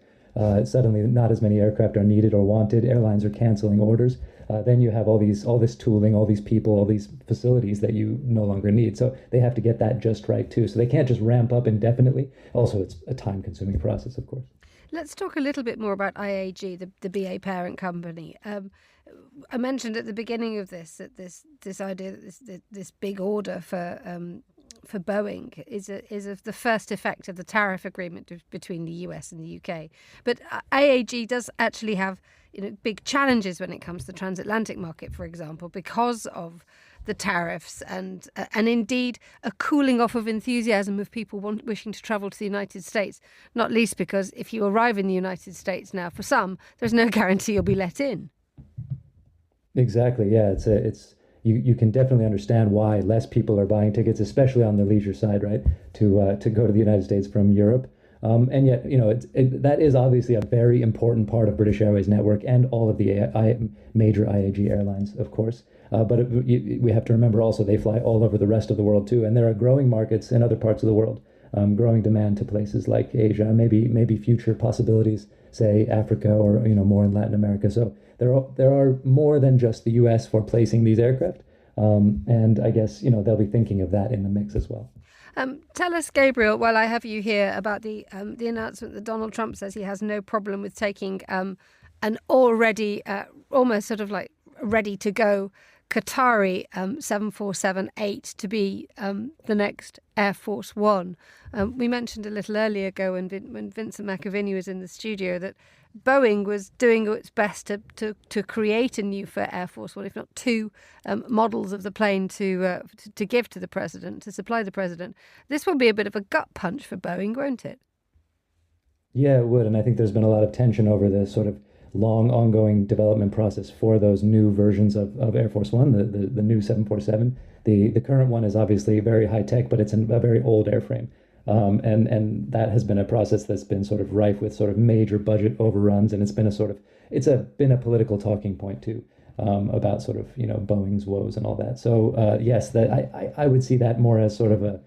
suddenly not as many aircraft are needed or wanted, airlines are canceling orders, then you have all this tooling, all these people, all these facilities that you no longer need. So they have to get that just right too. So they can't just ramp up indefinitely. Also, it's a time-consuming process, of course. Let's talk a little bit more about IAG, the BA parent company. I mentioned at the beginning of this that this idea that this big order for Boeing is the first effect of the tariff agreement between the US and the UK. But IAG does actually have big challenges when it comes to the transatlantic market, for example, because of the tariffs and indeed a cooling off of enthusiasm of people wishing to travel to the United States, not least because if you arrive in the United States now, for some, there's no guarantee you'll be let in. Exactly, yeah. You can definitely understand why less people are buying tickets, especially on the leisure side, right, to go to the United States from Europe. And yet, that is obviously a very important part of British Airways network and all of the major IAG airlines, of course. But we have to remember also they fly all over the rest of the world too, and there are growing markets in other parts of the world, growing demand to places like Asia, maybe future possibilities, say Africa or more in Latin America. So there are more than just the U.S. for placing these aircraft, and I guess they'll be thinking of that in the mix as well. Tell us, Gabriel, while I have you here, about the announcement that Donald Trump says he has no problem with taking an already almost sort of like ready to go Qatari 747-8 to be the next Air Force One. We mentioned a little earlier ago when Vincent McAviney was in the studio that Boeing was doing its best to create a new for Air Force One, if not two models of the plane to give to the president, to supply the president. This will be a bit of a gut punch for Boeing, won't it? Yeah, it would. And I think there's been a lot of tension over the sort of long ongoing development process for those new versions of Air Force One, the new 747. The current one is obviously very high tech, but it's a very old airframe. And that has been a process that's been sort of rife with sort of major budget overruns, and it's been a political talking point too, about sort of, Boeing's woes and all that. So yes, that I would see that more as sort of a,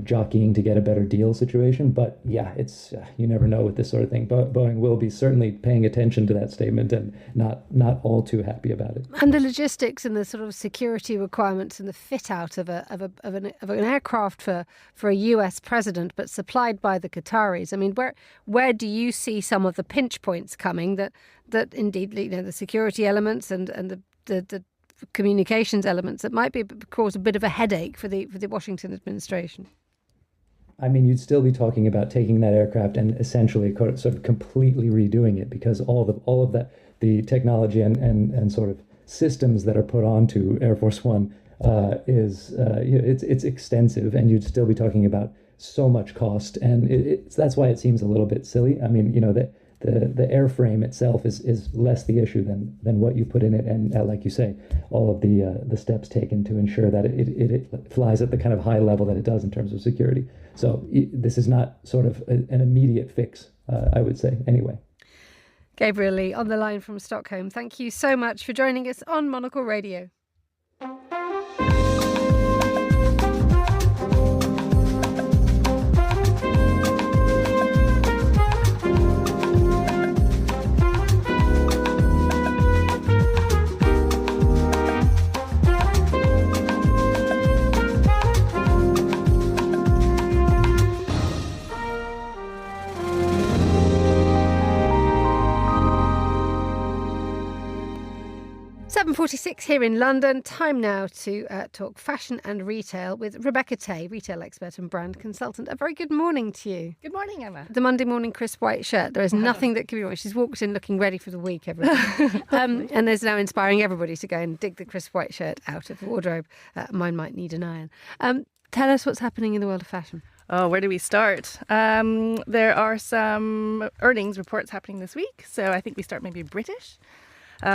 jockeying to get a better deal situation. But yeah, it's you never know with this sort of thing. Boeing will be certainly paying attention to that statement and not all too happy about it. And the logistics and the sort of security requirements and the fit out of an aircraft for a US president, but supplied by the Qataris. I mean, where do you see some of the pinch points coming that indeed, the security elements and the communications elements that might cause a bit of a headache for the Washington administration? I mean, you'd still be talking about taking that aircraft and essentially sort of completely redoing it, because all of that, the technology and sort of systems that are put onto Air Force One it's extensive, and you'd still be talking about so much cost, and that's why it seems a little bit silly. I mean, the airframe itself is less the issue than what you put in it, and like you say, all of the steps taken to ensure that it flies at the kind of high level that it does in terms of security. So this is not sort of an immediate fix, I would say, anyway. Gabriel Lee on the line from Stockholm. Thank you so much for joining us on Monocle Radio. 7:46 here in London. Time now to talk fashion and retail with Rebecca Tay, retail expert and brand consultant. A very good morning to you. Good morning, Emma. The Monday morning crisp white shirt. There is nothing that can be wrong. She's walked in looking ready for the week, everybody. And there's now inspiring everybody to go and dig the crisp white shirt out of the wardrobe. Mine might need an iron. Tell us what's happening in the world of fashion. Oh, where do we start? There are some earnings reports happening this week. So I think we start maybe British.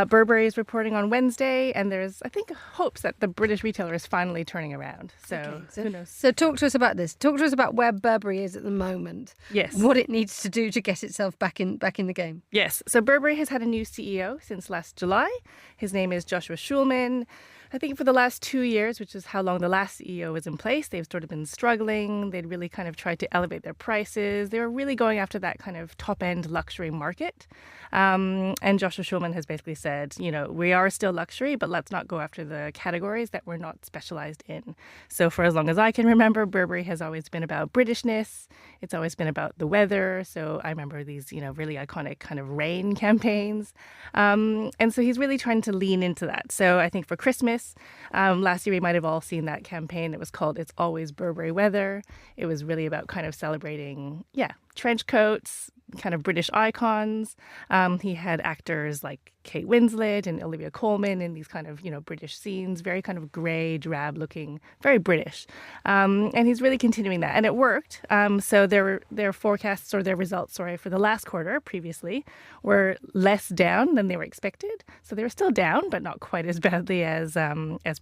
Burberry is reporting on Wednesday, and there's, I think, hopes that the British retailer is finally turning around. So who knows? So talk to us about this. Talk to us about where Burberry is at the moment. Yes. What it needs to do to get itself back in the game. Yes. So Burberry has had a new CEO since last July. His name is Joshua Schulman. I think for the last 2 years, which is how long the last CEO was in place, they've sort of been struggling. They'd really kind of tried to elevate their prices. They were really going after that kind of top-end luxury market. And Joshua Schulman has basically said, we are still luxury, but let's not go after the categories that we're not specialized in. So for as long as I can remember, Burberry has always been about Britishness. It's always been about the weather. So I remember these, really iconic kind of rain campaigns. And so he's really trying to lean into that. So I think for Christmas, last year we might have all seen that campaign that was called It's Always Burberry Weather. It was really about kind of celebrating, trench coats, kind of British icons. He had actors like Kate Winslet and Olivia Colman in these kind of, British scenes, very kind of grey, drab looking, very British. And he's really continuing that. And it worked. So their forecasts or their results, for the last quarter previously were less down than they were expected. So they were still down, but not quite as badly as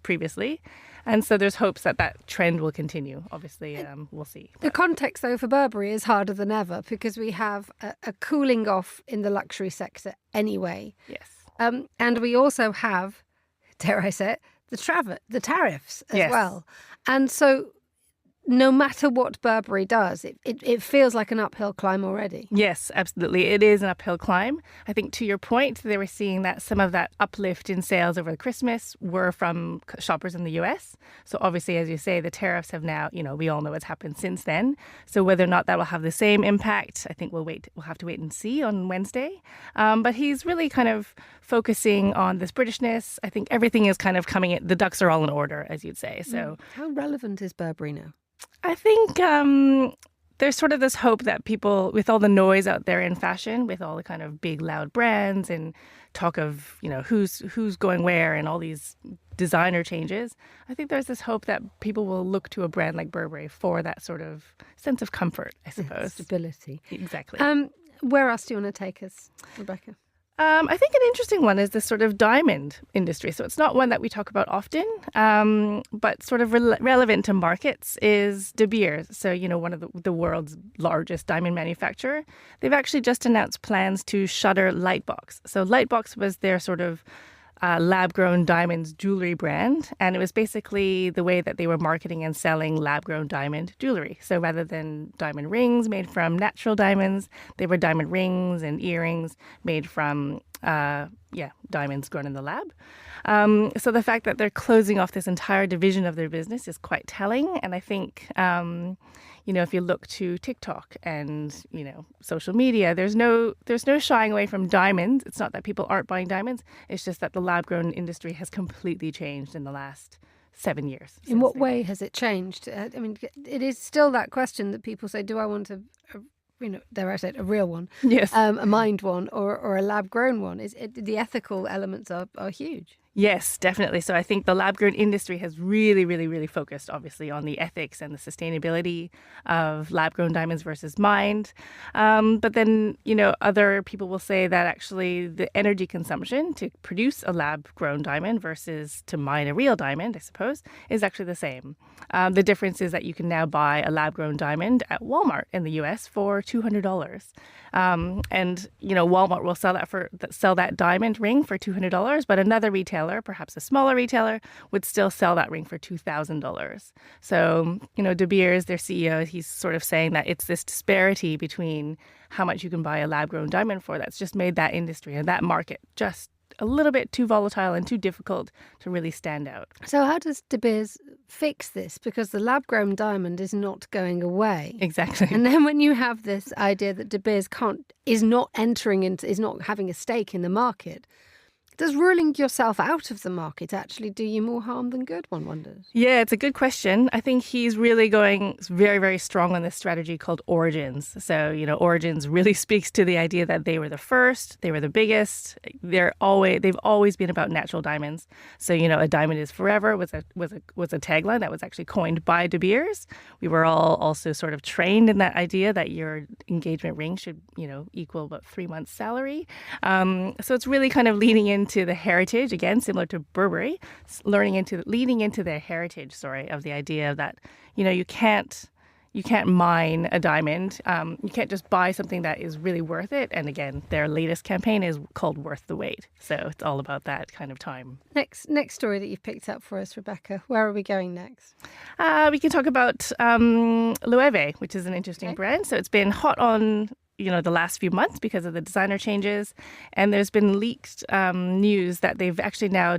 previously. And so there's hopes that trend will continue. Obviously, we'll see. The context, though, for Burberry is harder than ever because we have a cooling off in the luxury sector anyway. Yes. And we also have, dare I say it, the tariffs as well. And so no matter what Burberry does, it feels like an uphill climb already. Yes, absolutely. It is an uphill climb. I think to your point, they were seeing that some of that uplift in sales over the Christmas were from shoppers in the US. So obviously, as you say, the tariffs have now, we all know what's happened since then. So whether or not that will have the same impact, I think we'll have to wait and see on Wednesday. But he's really kind of focusing on this Britishness. I think everything is kind of coming in, the ducks are all in order, as you'd say. So how relevant is Burberry now? I think there's sort of this hope that people, with all the noise out there in fashion, with all the kind of big, loud brands and talk of, who's going where and all these designer changes, I think there's this hope that people will look to a brand like Burberry for that sort of sense of comfort, I suppose. Stability. Exactly. Where else do you want to take us, Rebecca? I think an interesting one is this sort of diamond industry. So it's not one that we talk about often, but sort of relevant to markets is De Beers. So, one of the world's largest diamond manufacturer. They've actually just announced plans to shutter Lightbox. So Lightbox was their sort of lab-grown diamonds jewelry brand, and it was basically the way that they were marketing and selling lab-grown diamond jewelry. So rather than diamond rings made from natural diamonds, they were diamond rings and earrings made from diamonds grown in the lab. So the fact that they're closing off this entire division of their business is quite telling, and I think if you look to TikTok and, social media, there's no shying away from diamonds. It's not that people aren't buying diamonds. It's just that the lab-grown industry has completely changed in the last 7 years. In what way has it changed? It is still that question that people say, do I want dare I say it, a real one? Yes. A mined one or a lab-grown one? The ethical elements are huge. Yes, definitely. So I think the lab-grown industry has really, really, really focused, obviously, on the ethics and the sustainability of lab-grown diamonds versus mined. But then, other people will say that actually the energy consumption to produce a lab-grown diamond versus to mine a real diamond, I suppose, is actually the same. The difference is that you can now buy a lab-grown diamond at Walmart in the US for $200. And Walmart will sell that diamond ring for $200, but another retailer, perhaps a smaller retailer, would still sell that ring for $2,000. So, De Beers, their CEO, he's sort of saying that it's this disparity between how much you can buy a lab-grown diamond for that's just made that industry and that market just a little bit too volatile and too difficult to really stand out. So how does De Beers fix this? Because the lab-grown diamond is not going away. Exactly. And then when you have this idea that De Beers is not having a stake in the market, does ruling yourself out of the market actually do you more harm than good, one wonders? Yeah, it's a good question. I think he's really going very, very strong on this strategy called Origins. So, Origins really speaks to the idea that they were the first, they were the biggest. They've always been about natural diamonds. So, a diamond is forever was a tagline that was actually coined by De Beers. We were all also sort of trained in that idea that your engagement ring should, equal about 3 months' salary. So it's really kind of leaning into the heritage, again, similar to Burberry, leaning into the heritage, of the idea that, you can't mine a diamond. You can't just buy something that is really worth it. And again, their latest campaign is called Worth the Wait. So it's all about that kind of time. Next story that you've picked up for us, Rebecca. Where are we going next? We can talk about Loewe, which is an interesting brand. So it's been hot on the last few months because of the designer changes. And there's been leaked news that they've actually now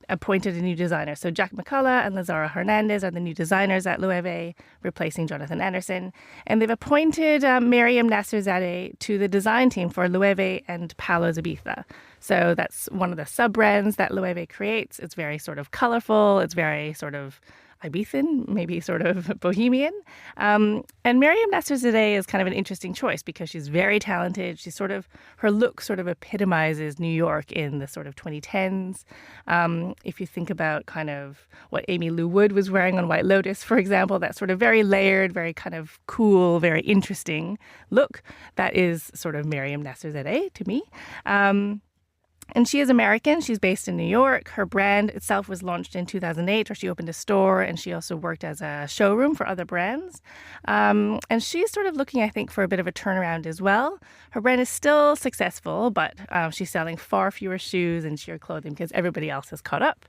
appointed a new designer. So Jack McCullough and Lazara Hernandez are the new designers at Loewe, replacing Jonathan Anderson. And they've appointed Mariam Nasserzadeh to the design team for Loewe and Paolo Zabitha. So that's one of the sub-brands that Loewe creates. It's very sort of colorful. It's very sort of Ibizan, maybe sort of bohemian. And Mariam Nasserzadeh is kind of an interesting choice because she's very talented. Her look sort of epitomizes New York in the sort of 2010s. If you think about kind of what Amy Lou Wood was wearing on White Lotus, for example, that sort of very layered, very kind of cool, very interesting look, that is sort of Mariam Nasserzadeh to me. And she is American. She's based in New York. Her brand itself was launched in 2008, where she opened a store, and she also worked as a showroom for other brands. And she's sort of looking, I think, for a bit of a turnaround as well. Her brand is still successful, but she's selling far fewer shoes and sheer clothing because everybody else has caught up.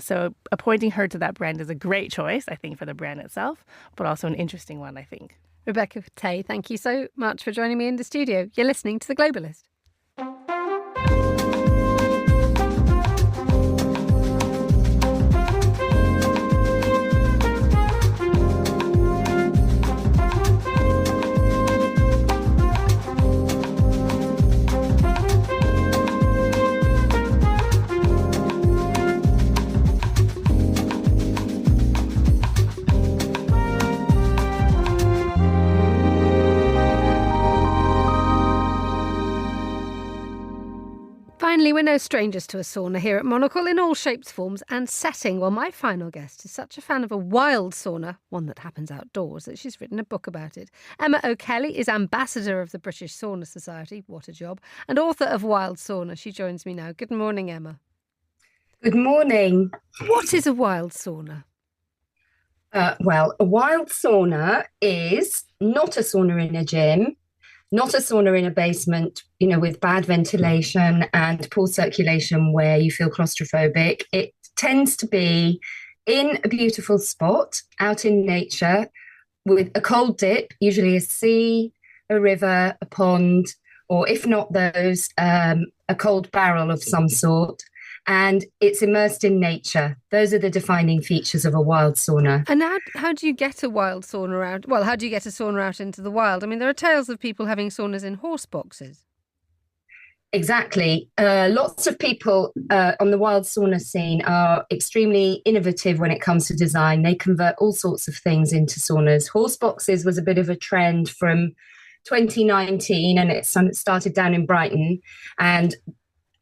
So appointing her to that brand is a great choice, I think, for the brand itself, but also an interesting one, I think. Rebecca Tay, thank you so much for joining me in the studio. You're listening to The Globalist. Finally, we're no strangers to a sauna here at Monocle in all shapes, forms and setting. Well, my final guest is such a fan of a wild sauna, one that happens outdoors, that she's written a book about it. Emma O'Kelly is ambassador of the British Sauna Society, what a job, and author of Wild Sauna. She joins me now. Good morning, Emma. Good morning. What is a wild sauna? Well, a wild sauna is not a sauna in a gym, not a sauna in a basement, with bad ventilation and poor circulation where you feel claustrophobic. It tends to be in a beautiful spot out in nature with a cold dip, usually a sea, a river, a pond, or if not those, a cold barrel of some sort. And it's immersed in nature. Those are the defining features of a wild sauna. And how do you get a wild sauna out? Well, how do you get a sauna out into the wild? I mean, there are tales of people having saunas in horse boxes. Exactly. Lots of people on the wild sauna scene are extremely innovative when it comes to design. They convert all sorts of things into saunas. Horse boxes was a bit of a trend from 2019, and it started down in Brighton. And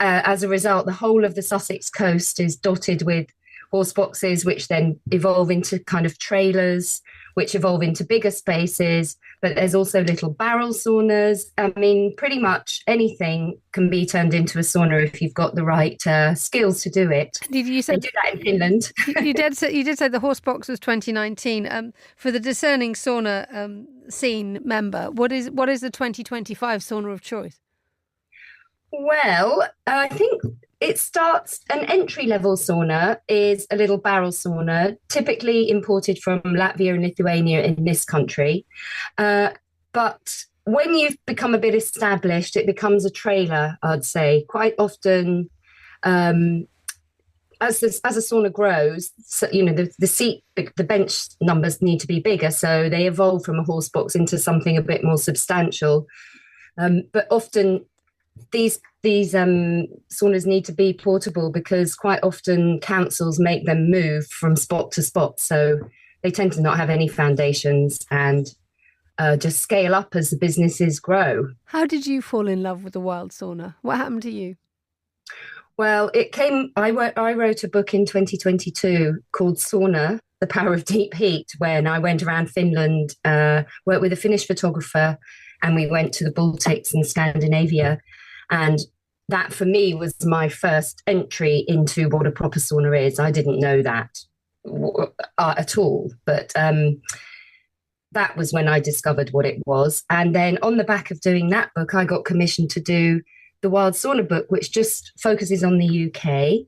as a result, the whole of the Sussex coast is dotted with horse boxes, which then evolve into kind of trailers, which evolve into bigger spaces. But there's also little barrel saunas. I mean, pretty much anything can be turned into a sauna if you've got the right skills to do it. Did you say they do that in Finland? you did say the horse box was 2019. For the discerning sauna scene member, what is the 2025 sauna of choice? Well, I think it starts, an entry-level sauna is a little barrel sauna, typically imported from Latvia and Lithuania in this country. But when you've become a bit established, it becomes a trailer, I'd say. Quite often, as a sauna grows, so, the bench numbers need to be bigger, so they evolve from a horse box into something a bit more substantial. But often these saunas need to be portable because quite often councils make them move from spot to spot. So they tend to not have any foundations and just scale up as the businesses grow. How did you fall in love with the wild sauna? What happened to you? Well, I wrote a book in 2022 called Sauna, The Power of Deep Heat, when I went around Finland, worked with a Finnish photographer, and we went to the Baltics and Scandinavia. And that, for me, was my first entry into what a proper sauna is. I didn't know that at all, but that was when I discovered what it was. And then on the back of doing that book, I got commissioned to do the Wild Sauna book, which just focuses on the UK.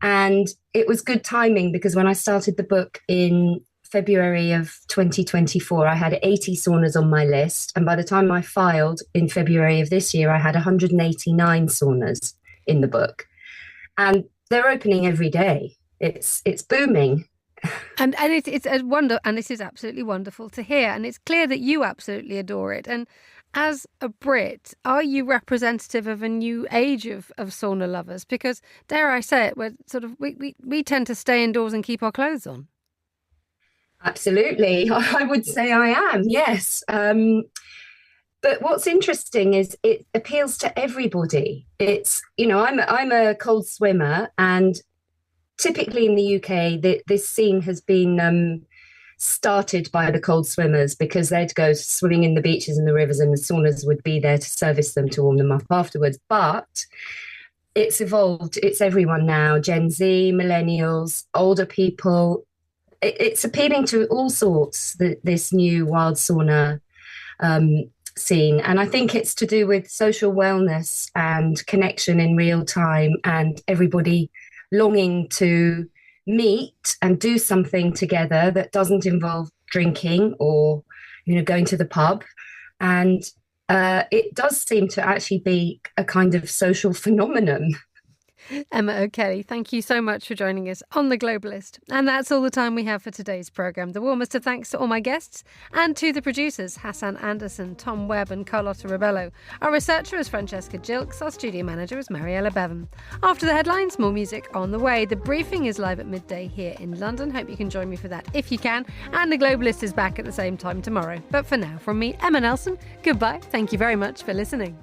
And it was good timing because when I started the book in February of 2024, I had 80 saunas on my list. And by the time I filed in February of this year, I had 189 saunas in the book. And they're opening every day. It's booming. And it's a wonder, and this is absolutely wonderful to hear. And it's clear that you absolutely adore it. And as a Brit, are you representative of a new age of sauna lovers? Because, dare I say it, we tend to stay indoors and keep our clothes on. Absolutely. I would say I am, yes. But what's interesting is it appeals to everybody. It's, I'm a cold swimmer, and typically in the UK, this scene has been started by the cold swimmers because they'd go swimming in the beaches and the rivers, and the saunas would be there to service them, to warm them up afterwards. But it's evolved. It's everyone now, Gen Z, millennials, older people. It's appealing to all sorts, this new wild sauna scene. And I think it's to do with social wellness and connection in real time and everybody longing to meet and do something together that doesn't involve drinking or, going to the pub. And it does seem to actually be a kind of social phenomenon. Emma O'Kelly, thank you so much for joining us on The Globalist. And that's all the time we have for today's programme. The warmest of thanks to all my guests and to the producers, Hassan Anderson, Tom Webb and Carlotta Rebello. Our researcher is Francesca Gilks. Our studio manager is Mariella Bevan. After the headlines, more music on the way. The briefing is live at midday here in London. Hope you can join me for that if you can. And The Globalist is back at the same time tomorrow. But for now, from me, Emma Nelson, goodbye. Thank you very much for listening.